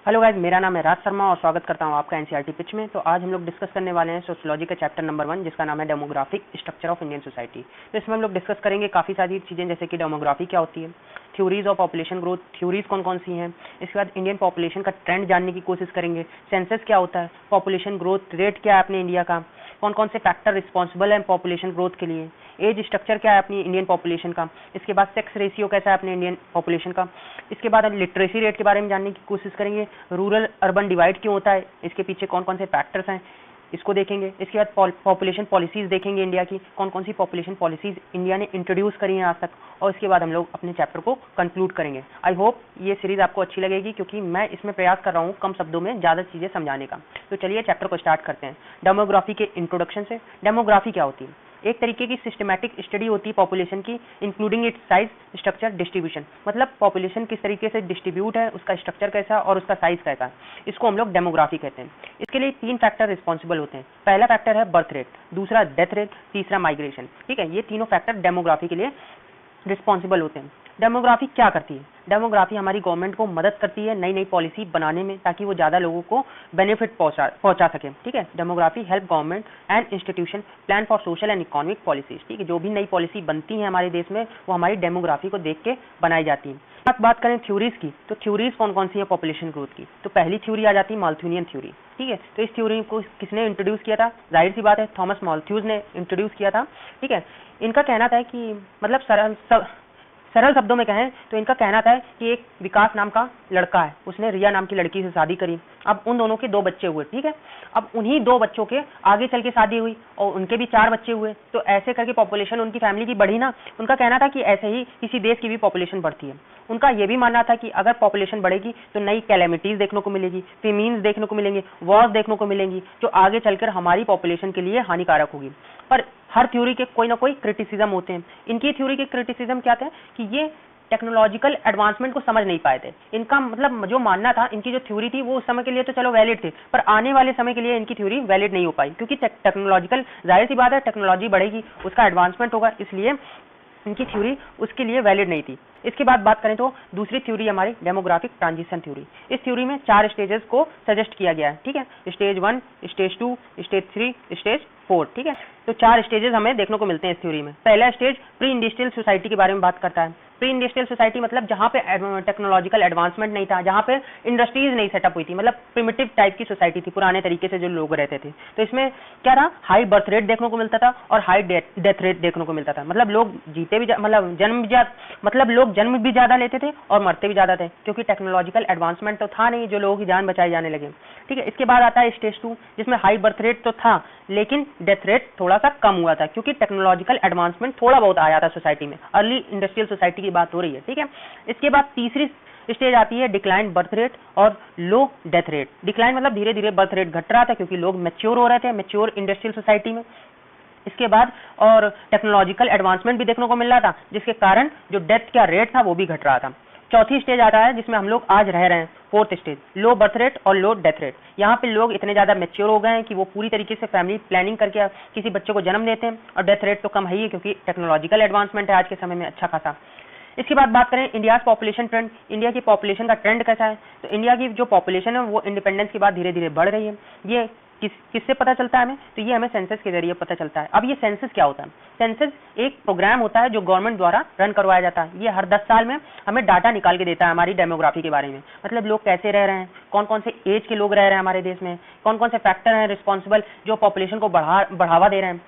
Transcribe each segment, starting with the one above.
Hello guys, मेरा नाम है राज शर्मा और स्वागत करता हूं आपका एनसीईआरटी पिच में। तो आज हम लोग डिस्कस करने वाले हैं सोशियोलॉजी का चैप्टर नंबर 1, जिसका नाम है demographic structure of Indian society. तो इसमें हम लोग डिस्कस करेंगे काफ़ी सारी चीज़ें, जैसे कि डेमोग्राफी क्या होती है, theories of population growth, theories कौन कौन सी हैं। इसके बाद इंडियन पॉपुलेशन का ट्रेंड जानने की कोशिश करेंगे, सेंसस क्या होता है, पॉपुलेशन ग्रोथ रेट क्या है अपने इंडिया का, कौन कौन से फैक्टर रिस्पॉन्सिबल हैं पॉपुलेशन ग्रोथ के लिए, एज स्ट्रक्चर क्या है अपनी इंडियन पॉपुलेशन का, इसके बाद सेक्स रेशियो कैसा है अपने इंडियन पॉपुलेशन का, इसके बाद हम लिटरेसी रेट के बारे में जानने की कोशिश करेंगे, रूरल अर्बन डिवाइड क्यों होता है, इसके पीछे कौन कौन से फैक्टर्स हैं इसको देखेंगे। इसके बाद पॉपुलेशन पॉलिसीज देखेंगे, इंडिया की कौन कौन सी पॉपुलेशन पॉलिसीज इंडिया ने इंट्रोड्यूस करी हैं आज तक, और इसके बाद हम लोग अपने चैप्टर को कंक्लूड करेंगे। आई होप ये सीरीज आपको अच्छी लगेगी, क्योंकि मैं इसमें प्रयास कर रहा हूँ कम शब्दों में ज़्यादा चीज़ें समझाने का। तो चलिए चैप्टर को स्टार्ट करते हैं डेमोग्राफी के इंट्रोडक्शन से। डेमोग्राफी क्या होती है? एक तरीके की सिस्टमैटिक स्टडी होती है पॉपुलेशन की, including it's size, structure, distribution. मतलब पॉपुलेशन किस तरीके से डिस्ट्रीब्यूट है, उसका स्ट्रक्चर कैसा और उसका साइज कैसा है, इसको हम लोग डेमोग्राफी कहते हैं। इसके लिए 3 फैक्टर रिस्पॉन्सिबल होते हैं। पहला फैक्टर है बर्थ रेट, दूसरा डेथ रेट, तीसरा माइग्रेशन। ठीक है, ये तीनों फैक्टर डेमोग्राफी के लिए रिस्पॉन्सिबल होते हैं। डेमोग्राफी क्या करती है? डेमोग्राफी हमारी गवर्नमेंट को मदद करती है नई नई पॉलिसी बनाने में, ताकि वो ज़्यादा लोगों को बेनिफिट पहुंचा सके। ठीक है, demography help government and institution plan for social and economic policies. ठीक है, जो भी नई पॉलिसी बनती है हमारे देश में, वो हमारी डेमोग्राफी को देख के बनाई जाती है। अब बात करें थ्योरीज की, तो थ्योरीज कौन कौन सी है पॉपुलेशन ग्रोथ की? तो पहली थ्योरी आ जाती है माल्थूनियन थ्योरी। ठीक है, तो इस थ्योरी को किसने इंट्रोड्यूस किया था? जाहिर सी बात है, थॉमस माल्थ्यूज ने इंट्रोड्यूस किया था। ठीक है, इनका कहना था कि मतलब सरल शब्दों में कहें तो इनका कहना था कि एक विकास नाम का लड़का है, उसने रिया नाम की लड़की से शादी करी। अब उन दोनों के 2 बच्चे हुए। ठीक है, अब उन्हीं 2 बच्चों के आगे चल के शादी हुई और उनके भी 4 बच्चे हुए, तो ऐसे करके पॉपुलेशन उनकी फैमिली की बढ़ी ना। उनका कहना था कि ऐसे ही किसी देश की भी पॉपुलेशन बढ़ती है। उनका यह भी मानना था कि अगर पॉपुलेशन बढ़ेगी तो नई कैलेमिटीज देखने को मिलेगी, फेमीन्स देखने को मिलेंगे, वॉर्स देखने को मिलेंगी, जो आगे चलकर हमारी पॉपुलेशन के लिए हानिकारक होगी। पर हर थ्योरी के कोई ना कोई क्रिटिसिज्म होते हैं। इनकी थ्योरी के क्रिटिसिज्म क्या थे कि ये टेक्नोलॉजिकल एडवांसमेंट को समझ नहीं पाए थे। इनका मतलब जो मानना था, इनकी जो थ्योरी थी वो उस समय के लिए तो चलो वैलिड थी, पर आने वाले समय के लिए इनकी थ्योरी वैलिड नहीं हो पाई, क्योंकि टेक्नोलॉजिकल, जाहिर सी बात है, टेक्नोलॉजी बढ़ेगी, उसका एडवांसमेंट होगा, इसलिए इनकी थ्योरी उसके लिए वैलिड नहीं थी। इसके बाद बात करें तो दूसरी थ्योरी हमारी डेमोग्राफिक ट्रांजिशन थ्योरी। इस थ्योरी में 4 स्टेजेस को सजेस्ट किया गया है। ठीक है, स्टेज 1, स्टेज 2, स्टेज 3, स्टेज 4। ठीक है, तो 4 स्टेजेस हमें देखने को मिलते हैं इस थ्योरी में। पहला स्टेज प्री इंडस्ट्रियल सोसाइटी के बारे में बात करता है। प्री इंडस्ट्रियल सोसाइटी मतलब जहाँ पे टेक्नोलॉजिकल एडवांसमेंट नहीं था, जहाँ पे इंडस्ट्रीज नहीं सेटअप हुई थी, मतलब प्रिमिटिव टाइप की सोसाइटी थी, पुराने तरीके से जो लोग रहते थे। तो इसमें क्या था, हाई बर्थ रेट देखने को मिलता था और हाई डेथ रेट देखने को मिलता था। मतलब लोग जीते भी लोग जन्म भी ज्यादा लेते थे और मरते भी ज्यादा थे, क्योंकि टेक्नोलॉजिकल एडवांसमेंट तो था नहीं जो लोगों की जान बचाई जाने लगे। ठीक है, इसके बाद आता है स्टेज 2, जिसमें हाई बर्थ रेट तो था लेकिन डेथ रेट थोड़ा सा कम हुआ था, क्योंकि टेक्नोलॉजिकल एडवांसमेंट थोड़ा बहुत आया था सोसाइटी में। अर्ली इंडस्ट्रियल सोसाइटी की बात हो रही है। ठीक है, इसके बाद तीसरी स्टेज आती है डिक्लाइन बर्थ रेट और लो डेथ रेट। डिक्लाइन मतलब धीरे धीरे बर्थ रेट घट रहा था, क्योंकि लोग मैच्योर हो रहे थे, मैच्योर इंडस्ट्रियल सोसाइटी में। इसके बाद और टेक्नोलॉजिकल एडवांसमेंट भी देखने को मिल रहा था, जिसके कारण जो डेथ का रेट था वो भी घट रहा था। चौथी स्टेज आता है जिसमें हम लोग आज रह रहे हैं, fourth stage, low birth rate और लो डेथ रेट। यहाँ पे लोग इतने ज्यादा मैच्योर हो गए हैं कि वो पूरी तरीके से फैमिली प्लानिंग करके किसी बच्चे को जन्म देते हैं, और डेथ रेट तो कम है ही, क्योंकि टेक्नोलॉजिकल एडवांसमेंट है आज के समय में अच्छा खासा। इसके बाद बात करें इंडिया पॉपुलेशन ट्रेंड, इंडिया की पॉपुलेशन का ट्रेंड कैसा है? तो इंडिया की जो पॉपुलेशन है वो इंडिपेंडेंस के बाद धीरे धीरे बढ़ रही है। ये किससे पता चलता है हमें? तो ये हमें सेंसस के जरिए पता चलता है। अब ये सेंसस क्या होता है? सेंसस एक प्रोग्राम होता है जो गवर्नमेंट द्वारा रन करवाया जाता है। ये हर 10 साल में हमें डाटा निकाल के देता है हमारी डेमोग्राफी के बारे में, मतलब लोग कैसे रह रहे हैं, कौन कौन से एज के लोग रह रहे हैं हमारे देश में, कौन कौन से फैक्टर हैं रिस्पॉन्सिबल जो पॉपुलेशन को बढ़ावा दे रहे हैं।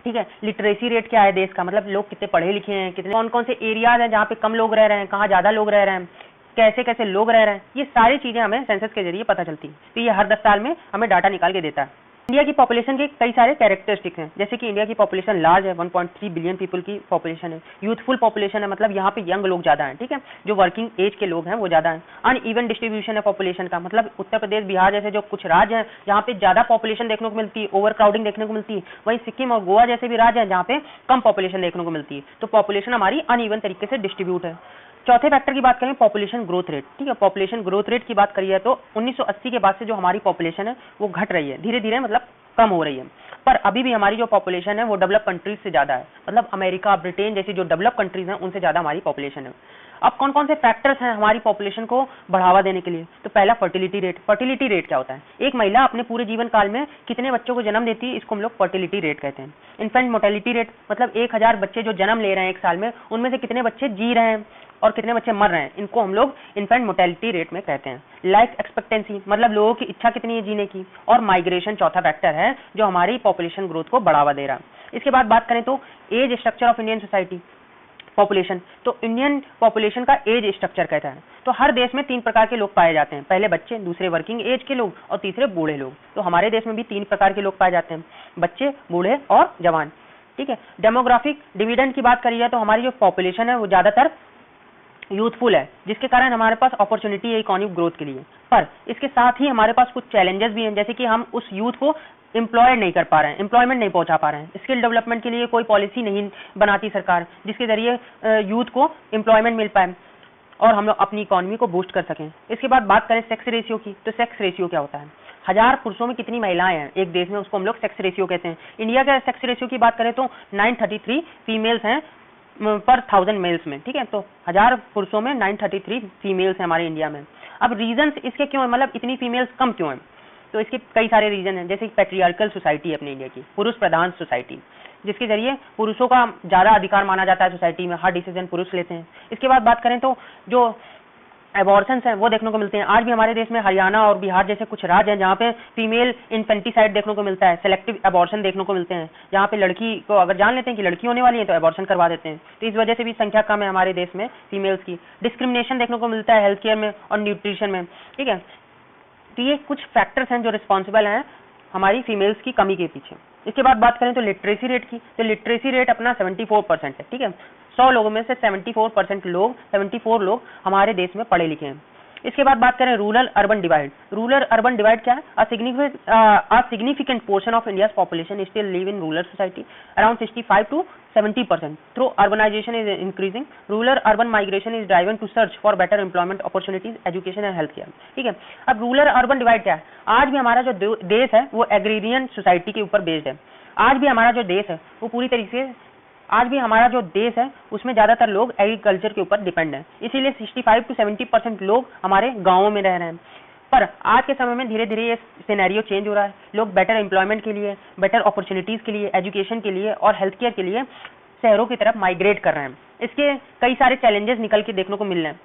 ठीक है, लिटरेसी रेट क्या है देश का, मतलब लोग कितने पढ़े लिखे हैं, कितने कौन कौन से एरियाज हैं जहाँ पे कम लोग रह रहे हैं, कहाँ ज्यादा लोग रह रहे हैं, कैसे कैसे लोग रह रहे हैं, ये सारी चीजें हमें सेंसस के जरिए पता चलती है। तो ये हर 10 साल में हमें डाटा निकाल के देता है। इंडिया की पॉपुलेशन के कई सारे कैरेक्टरिस्टिक्स हैं, जैसे कि इंडिया की पॉपुलेशन लार्ज है, 1.3 बिलियन पीपल की पॉपुलेशन है। यूथफुल पॉपुलेशन है, मतलब यहाँ पे यंग लोग ज्यादा हैं। ठीक है, जो वर्किंग एज के लोग हैं वो ज्यादा हैं। अनइवन डिस्ट्रीब्यूशन है पॉपुलेशन का, मतलब उत्तर प्रदेश, बिहार जैसे जो कुछ राज्य हैं जहाँ पे ज्यादा पॉपुलेशन देखने को मिलती है, ओवर क्राउडिंग देखने को मिलती है, वहीं सिक्किम और गोवा जैसे भी राज्य हैं जहाँ पे कम पॉपुलेशन देखने को मिलती है। तो पॉपुलेशन हमारी अनइवन तरीके से डिस्ट्रीब्यूट है। चौथे फैक्टर की बात करें, पॉपुलेशन ग्रोथ रेट। ठीक है, पॉपुलेशन ग्रोथ रेट की बात करिए तो 1980 के बाद से जो हमारी पॉपुलेशन है वो घट रही है, धीरे धीरे मतलब कम हो रही है। पर अभी भी हमारी जो पॉपुलेशन है वो डेवलप कंट्रीज से ज्यादा है, मतलब अमेरिका, ब्रिटेन जैसी जो डेवलप कंट्रीज हैं उनसे ज्यादा हमारी पॉपुलेशन है। अब कौन कौन से फैक्टर्स हैं हमारी पॉपुलेशन को बढ़ावा देने के लिए? तो पहला फर्टिलिटी रेट। फर्टिलिटी रेट क्या होता है? एक महिला अपने पूरे जीवन काल में कितने बच्चों को जन्म देती है, इसको हम लोग फर्टिलिटी रेट कहते हैं। इन्फेंट मोर्टेलिटी रेट, मतलब 1000 बच्चे जो जन्म ले रहे हैं एक साल में, उनमें से कितने बच्चे जी रहे हैं और कितने बच्चे मर रहे हैं, इनको हम लोग इन्फेंट मोर्टेलिटी रेट में कहते हैं। लाइफ एक्सपेक्टेंसी, मतलब लोगों की इच्छा कितनी है जीने की। और माइग्रेशन चौथा फैक्टर है जो हमारी पॉपुलेशन ग्रोथ को बढ़ावा दे रहा है। इसके बाद बात करें तो age structure of Indian society population. तो इंडियन पॉपुलेशन का एज स्ट्रक्चर कहता है। तो हर देश में 3 प्रकार के लोग पाए जाते हैं, पहले बच्चे, दूसरे वर्किंग एज के लोग और तीसरे बूढ़े लोग। तो हमारे देश में भी 3 प्रकार के लोग पाए जाते हैं, बच्चे, बूढ़े और जवान। ठीक है। डेमोग्राफिक डिविडेंड की बात करी जाए तो हमारी जो पॉपुलेशन है वो ज्यादातर यूथफुल है, जिसके कारण हमारे पास अपॉर्चुनिटी है इकोनॉमिक ग्रोथ के लिए। पर इसके साथ ही हमारे पास कुछ चैलेंजेस भी हैं, जैसे कि हम उस यूथ को एम्प्लॉय नहीं कर पा रहे हैं, एम्प्लॉयमेंट नहीं पहुंचा पा रहे हैं। स्किल डेवलपमेंट के लिए कोई पॉलिसी नहीं बनाती सरकार जिसके जरिए यूथ को एम्प्लॉयमेंट मिल पाए और हम लोग अपनी इकोनॉमी को बूस्ट कर सकें। इसके बाद बात करें सेक्स रेशियो की, तो सेक्स रेशियो क्या होता है? 1000 पुरुषों में कितनी महिलाएं हैं एक देश में, उसको हम लोग सेक्स रेशियो कहते हैं। इंडिया के सेक्स रेशियो की बात करें तो 933 फीमेल्स हैं पर 1000 मेल्स में। ठीक है। तो 1000 पुरुषों में 933 फीमेल्स हैं हमारे इंडिया में। अब रीजंस इसके क्यों है, मतलब इतनी फीमेल्स कम क्यों है? तो इसके कई सारे रीजन हैं, जैसे पैट्रियार्कल सोसाइटी है अपने इंडिया की, पुरुष प्रधान सोसाइटी, जिसके जरिए पुरुषों का ज्यादा अधिकार माना जाता है सोसाइटी में, हर डिसीजन पुरुष लेते हैं। इसके बाद बात करें तो जो एबॉर्शंस हैं वो देखने को मिलते हैं। आज भी हमारे देश में हरियाणा और बिहार जैसे कुछ राज्य हैं जहाँ पे फीमेल इन्फेंटिसाइड देखने को मिलता है, सेलेक्टिव एबॉर्शन देखने को मिलते हैं, जहाँ पे लड़की को अगर जान लेते हैं कि लड़की होने वाली है तो एबॉर्शन करवा देते हैं। तो इस वजह से भी संख्या कम है हमारे देश में फीमेल्स की। डिस्क्रिमिनेशन देखने को मिलता है हेल्थ केयर में और न्यूट्रिशन में। ठीक है। तो ये कुछ फैक्टर्स हैं जो रिस्पॉन्सिबल हैं हमारी फीमेल्स की कमी के पीछे। इसके बाद बात करें तो लिटरेसी रेट की, तो लिटरेसी रेट अपना 74% है। ठीक है। 100 लोगों में से 74 लोग हमारे देश में पढ़े लिखे हैं। इसके बाद बात करें rural urban divide. Rural urban divide क्या है? a significant portion of India's population still live in rural society, around 65 to 70%. Through urbanization is increasing, rural urban migration is driven to search for better employment opportunities, education and healthcare. ठीक है। अब rural urban divide क्या है? आज भी हमारा जो देश है वो एग्रीरियन सोसाइटी के ऊपर बेस्ड है। आज भी हमारा जो देश है वो पूरी तरीके से उसमें ज्यादातर लोग एग्रीकल्चर के ऊपर डिपेंड है, इसीलिए 65 to 70% लोग हमारे गाँवों में रह रहे हैं। पर आज के समय में धीरे धीरे ये सिनेरियो चेंज हो रहा है। लोग बेटर एम्प्लॉयमेंट के लिए, बेटर अपॉर्चुनिटीज के लिए, एजुकेशन के लिए और हेल्थ केयर के लिए शहरों की तरफ माइग्रेट कर रहे हैं। इसके कई सारे चैलेंजेस निकल के देखने को मिल रहे हैं।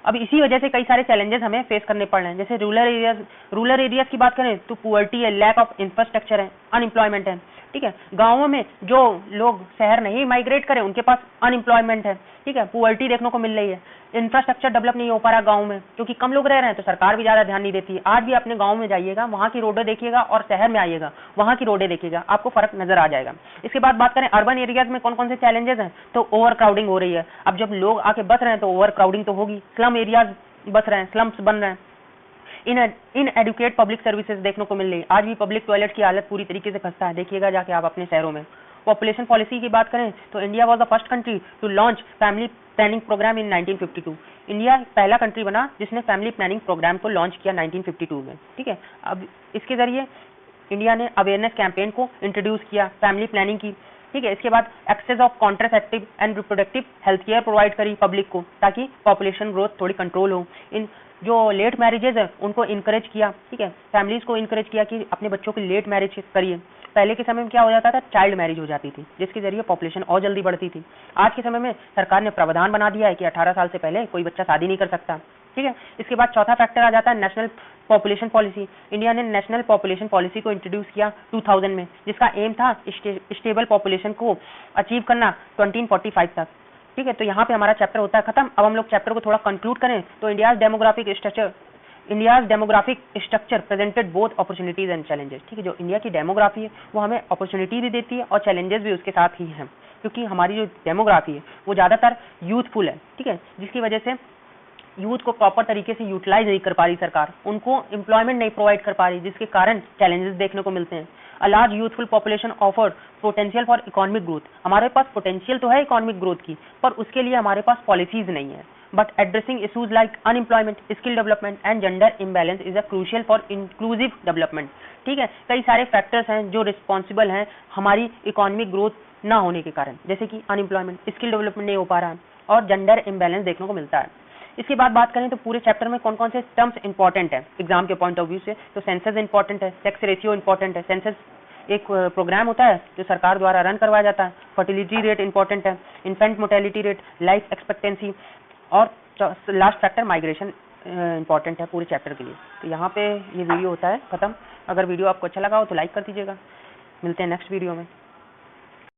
अब इसी वजह से कई सारे चैलेंजेस हमें फेस करने पड़ रहे हैं। जैसे रूरल एरियाज की बात करें तो पुअर्टी है, लैक ऑफ इंफ्रास्ट्रक्चर है, अनएम्प्लॉयमेंट है। ठीक है। गाँवों में जो लोग शहर नहीं माइग्रेट करें उनके पास अनएम्प्लॉयमेंट है। ठीक है। पुअर्टी देखने को मिल रही है, इंफ्रास्ट्रक्चर डेवलप नहीं हो पा रहा गाँव में, क्योंकि कम लोग रह रहे हैं तो सरकार भी ज्यादा ध्यान नहीं देती है। आज भी अपने गाँव में जाइएगा, वहाँ की रोडें देखिएगा और शहर में आइएगा, वहाँ की रोडें देखिएगा, आपको फर्क नजर आ जाएगा। इसके बाद बात करें अर्बन एरियाज में कौन कौन से चैलेंजेस हैं, तो ओवर क्राउडिंग हो रही है। अब जब लोग आके बस रहे हैं तो ओवर क्राउडिंग तो होगी। स्लम एरियाज बस रहे हैं, स्लम्स बन रहे हैं। इन एडुकेट पब्लिक सर्विसेज देखने को मिल रही है। आज भी पब्लिक टॉयलेट की हालत पूरी तरीके से खस्ता है, देखिएगा जाके आप अपने शहरों में। पॉपुलेशन पॉलिसी की बात करें तो India was the first country to launch family planning programme in 1952। India पहला कंट्री बना जिसने फैमिली प्लानिंग प्रोग्राम को लॉन्च किया 1952 में। ठीक है। अब इसके जरिए इंडिया ने अवेयरनेस कैंपेन को इंट्रोड्यूस किया फैमिली प्लानिंग की। ठीक है। इसके बाद access of contraceptive and reproductive health care provide करी पब्लिक को, ताकि पॉपुलेशन ग्रोथ थोड़ी कंट्रोल हो। इन जो लेट मैरिजेज है उनको इनकरेज किया। ठीक है। फैमिलीज को इनकरेज किया कि अपने बच्चों की लेट मैरिज करिए। पहले के समय में क्या हो जाता था, चाइल्ड मैरिज हो जाती थी, जिसके जरिए पॉपुलेशन और जल्दी बढ़ती थी। आज के समय में सरकार ने प्रावधान बना दिया है कि 18 साल से पहले कोई बच्चा शादी नहीं कर सकता। ठीक है। इसके बाद चौथा फैक्टर आ जाता है नेशनल पॉपुलेशन पॉलिसी। इंडिया ने नेशनल पॉपुलेशन पॉलिसी को इंट्रोड्यूस किया 2000 में, जिसका एम था स्टेबल पॉपुलेशन को अचीव करना 2045 तक। ठीक है। तो यहाँ पे हमारा चैप्टर होता है खत्म। अब हम लोग चैप्टर को थोड़ा कंक्लूड करें तो India's demographic structure presented both opportunities and challenges. ठीक है। जो इंडिया की डेमोग्राफी है वो हमें अपॉर्चुनिटी भी देती है और चैलेंजेस भी उसके साथ ही हैं, क्योंकि हमारी जो डेमोग्राफी है वो ज्यादातर यूथफुल है। ठीक है। जिसकी वजह से यूथ को प्रॉपर तरीके से यूटिलाइज नहीं कर पा रही सरकार, उनको एम्प्लॉयमेंट नहीं प्रोवाइड कर पा रही, जिसके कारण चैलेंजेस देखने को मिलते हैं। A large youthful population offered potential for economic growth. हमारे पास पोटेंशियल तो है इकोनॉमिक ग्रोथ की, पर उसके लिए हमारे पास पॉलिसीज नहीं है। But addressing issues like unemployment, skill development and gender imbalance is a crucial for inclusive development. ठीक है। कई सारे फैक्टर्स हैं जो रिस्पॉन्सिबल हैं हमारी इकोनॉमिक ग्रोथ ना होने के कारण, जैसे कि अनएम्प्लॉयमेंट, स्किल डेवलपमेंट नहीं हो पा रहा है, और जेंडर इम्बैलेंस देखने को मिलता है। इसके बाद बात करें तो पूरे चैप्टर में कौन कौन से टर्म्स इंपॉर्टेंट है एग्जाम के पॉइंट ऑफ व्यू से, तो सेंसस इंपॉर्टेंट है, सेक्स रेशियो इंपॉर्टेंट है, सेंसस एक प्रोग्राम होता है जो सरकार द्वारा रन करवाया जाता है, फर्टिलिटी रेट इंपॉर्टेंट है, infant mortality rate, life expectancy और लास्ट फैक्टर माइग्रेशन इंपॉर्टेंट है पूरे चैप्टर के लिए। तो यहाँ पे ये वीडियो होता है खत्म। अगर वीडियो आपको अच्छा लगा हो तो लाइक कर दीजिएगा। मिलते हैं नेक्स्ट वीडियो में।